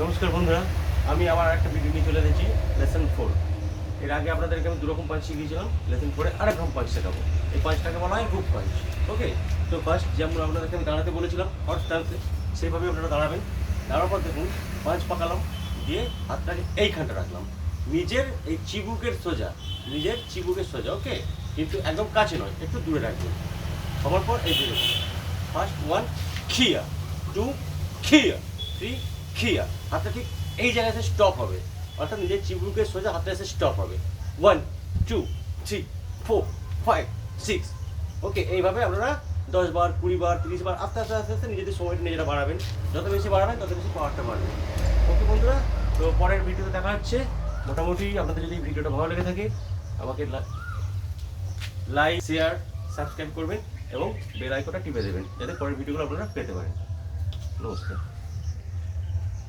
নমস্কার বন্ধুরা, আমি আবার একটা ভিডিও নিয়ে চলে এসেছি লেসন 4। এর আগে আপনাদেরকে আমি দুরকম পাঞ্চ শিখিয়েছিলাম। লেসন 4-এ আরেক রকম পাঞ্চ শেখাবো। এই পাঞ্চটাকে বলা হয় হুক পাঞ্চ। ওকে, তো ফার্স্ট যেমন আপনাদেরকে আমি দাঁড়াতে বলেছিলাম হট স্ট্যান্সে, সেইভাবে আপনারা দাঁড়াবেন। দাঁড়ার পর দেখুন পাঞ্চ পাকালাম, দিয়ে হাতটাকে এইখানটা রাখলাম নিজের এই চিবুকের সোজা, নিজের চিবুকের সোজা। ওকে, কিন্তু একদম কাছে নয়, একটু দূরে রাখবেন। হওয়ার পর এই যে দেখুন, ফার্স্ট 1 খিয়া, 2 খিয়া, 3 খিয়া। হাতটা ঠিক এই জায়গায় এসে স্টপ হবে, অর্থাৎ নিজের চিবুকের সোজা হাতটা এসে স্টপ হবে। 1 2 3 4 5 6। ওকে, এইভাবে আপনারা 10 বার 20 বার 30 বার আস্তে আস্তে আস্তে আস্তে নিজেদের সময়টা নিজেরা বাড়াবেন। যত বেশি বাড়াবেন তত বেশি পাওয়ারটা বাড়বে। ওকে বন্ধুরা, তো পরের ভিডিওতে দেখা হচ্ছে। মোটামুটি আপনাদের যদি ভিডিওটা ভালো লেগে থাকে আমাকে লাইক শেয়ার সাবস্ক্রাইব করবেন এবং বেল আইকনটা টিপে দেবেন, যাতে পরের ভিডিওগুলো আপনারা পেতে পারেন। নমস্কার।